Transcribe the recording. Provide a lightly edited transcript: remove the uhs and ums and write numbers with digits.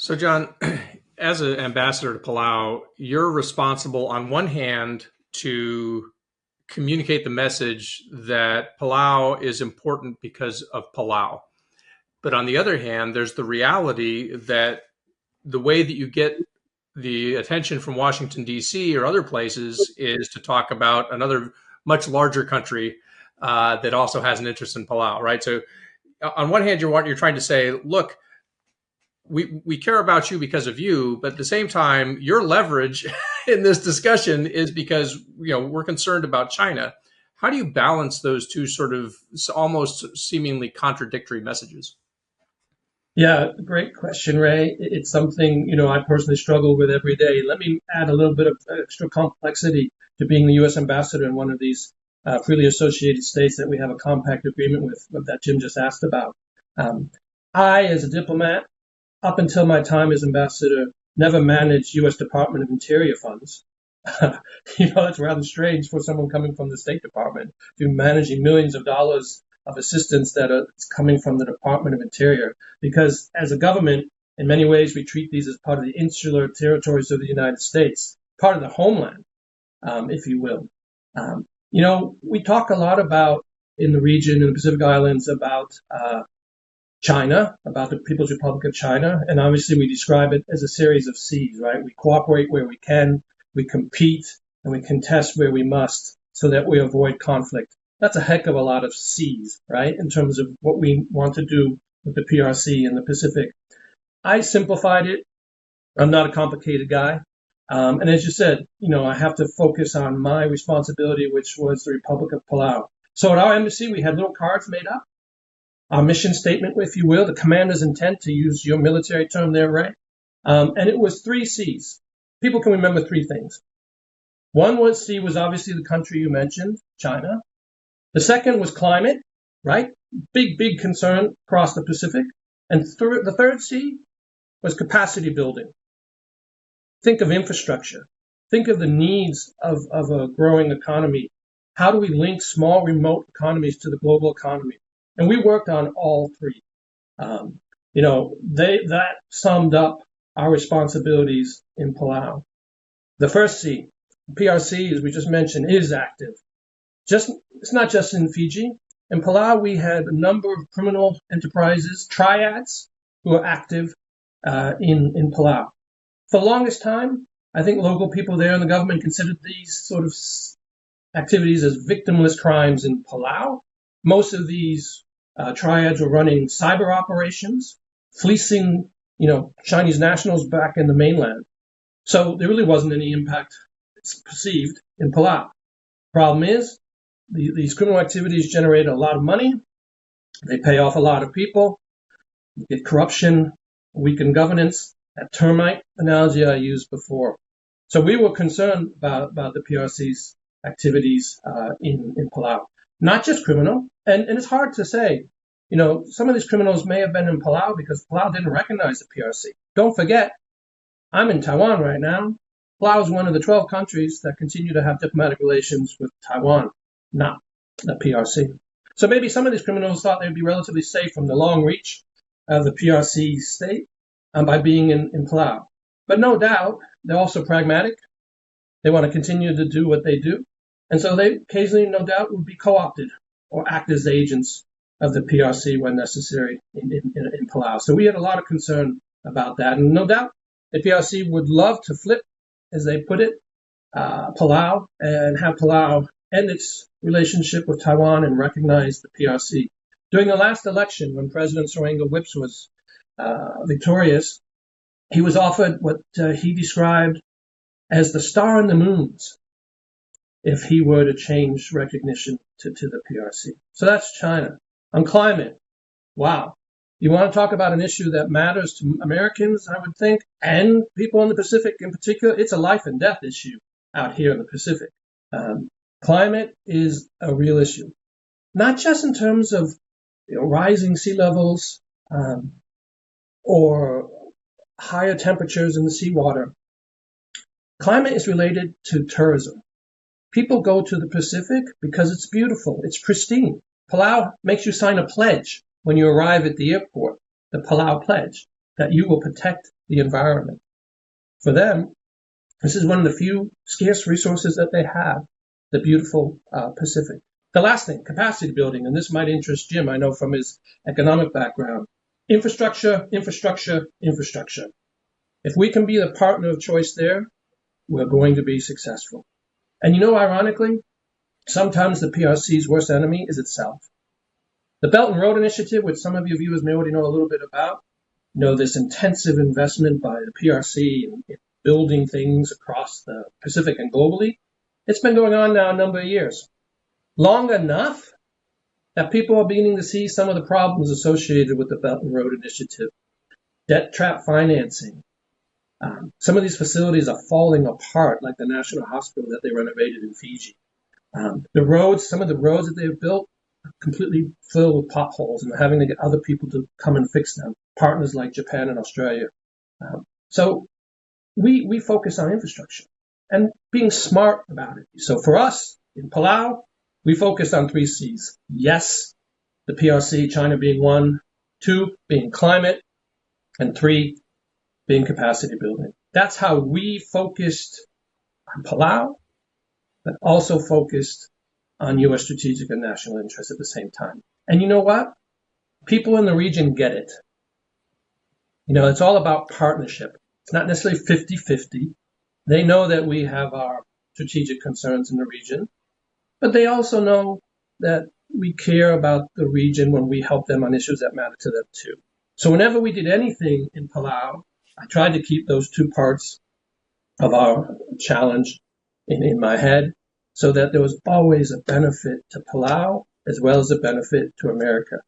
So, John, as an ambassador to Palau, you're responsible on one hand to communicate the message that Palau is important because of Palau. But on the other hand, there's the reality that the way that you get the attention from Washington, D.C. or other places is to talk about another much larger country that also has an interest in Palau, right? So on one hand, you're trying to say, look, we care about you because of you, but at the same time, your leverage in this discussion is because we're concerned about China. How do you balance those two sort of almost seemingly contradictory messages? Yeah, great question, Ray. It's something, I personally struggle with every day. Let me add a little bit of extra complexity to being the U.S. ambassador in one of these freely associated states that we have a compact agreement with that Jim just asked about. I, as a diplomat, up until my time as ambassador, never managed U.S. Department of Interior funds. That's rather strange for someone coming from the State Department to be managing millions of dollars of assistance that are coming from the Department of Interior. Because as a government, in many ways, we treat these as part of the insular territories of the United States, part of the homeland, if you will. We talk a lot about in the region, in the Pacific Islands, about China, about the People's Republic of China. And obviously we describe it as a series of C's, right? We cooperate where we can, we compete, and we contest where we must so that we avoid conflict. That's a heck of a lot of C's, right? In terms of what we want to do with the PRC in the Pacific. I simplified it. I'm not a complicated guy. And as you said, I have to focus on my responsibility, which was the Republic of Palau. So at our embassy, we had little cards made up. Our mission statement, if you will, the commander's intent, to use your military term there, Ray. And it was 3 C's. People can remember 3 things. One was C was obviously the country you mentioned, China. The second was climate, right? Big concern across the Pacific. And the third C was capacity building. Think of infrastructure. Think of the needs of a growing economy. How do we link small remote economies to the global economy? And we worked on all 3. That summed up our responsibilities in Palau. The first C, PRC, as we just mentioned, is active. It's not just in Fiji. In Palau, we had a number of criminal enterprises, triads, who are active in Palau. For the longest time, I think local people there and the government considered these sort of activities as victimless crimes in Palau. Most of these triads were running cyber operations, fleecing, Chinese nationals back in the mainland. So there really wasn't any impact, it's perceived, in Palau. Problem is, these criminal activities generate a lot of money. They pay off a lot of people. You get corruption, weakened governance, that termite analogy I used before. So we were concerned about the PRC's activities in Palau. Not just criminal, and it's hard to say. Some of these criminals may have been in Palau because Palau didn't recognize the PRC. Don't forget, I'm in Taiwan right now. Palau is one of the 12 countries that continue to have diplomatic relations with Taiwan, not the PRC. So maybe some of these criminals thought they'd be relatively safe from the long reach of the PRC state by being in Palau. But no doubt, they're also pragmatic. They want to continue to do what they do. And so they occasionally, no doubt, would be co-opted or act as agents of the PRC when necessary in Palau. So we had a lot of concern about that. And no doubt, the PRC would love to flip, as they put it, Palau, and have Palau end its relationship with Taiwan and recognize the PRC. During the last election, when President Sorenga Whips was victorious, he was offered what he described as the star in the moons if he were to change recognition to the PRC. So that's China. On climate, wow. You want to talk about an issue that matters to Americans, I would think, and people in the Pacific in particular. It's a life and death issue out here in the Pacific. Climate is a real issue, not just in terms of rising sea levels or higher temperatures in the seawater. Climate is related to tourism. People go to the Pacific because it's beautiful, it's pristine. Palau makes you sign a pledge when you arrive at the airport, the Palau Pledge, that you will protect the environment. For them, this is one of the few scarce resources that they have, the beautiful Pacific. The last thing, capacity building, and this might interest Jim, I know from his economic background. Infrastructure, infrastructure, infrastructure. If we can be the partner of choice there, we're going to be successful. And you know, ironically, sometimes the PRC's worst enemy is itself. The Belt and Road Initiative, which some of your viewers may already know a little bit about, this intensive investment by the PRC in building things across the Pacific and globally, it's been going on now a number of years. Long enough that people are beginning to see some of the problems associated with the Belt and Road Initiative. Debt trap financing. Some of these facilities are falling apart, like the National Hospital that they renovated in Fiji. The roads, some of the roads that they've built, are completely filled with potholes, and they're having to get other people to come and fix them, partners like Japan and Australia. So we focus on infrastructure and being smart about it. So for us in Palau, we focused on 3 C's. Yes, the PRC, China being 1, 2 being climate, and 3 being capacity building. That's how we focused on Palau, but also focused on U.S. strategic and national interests at the same time. And you know what? People in the region get it. It's all about partnership. It's not necessarily 50-50. They know that we have our strategic concerns in the region, but they also know that we care about the region when we help them on issues that matter to them too. So whenever we did anything in Palau, I tried to keep those 2 parts of our challenge in my head so that there was always a benefit to Palau as well as a benefit to America.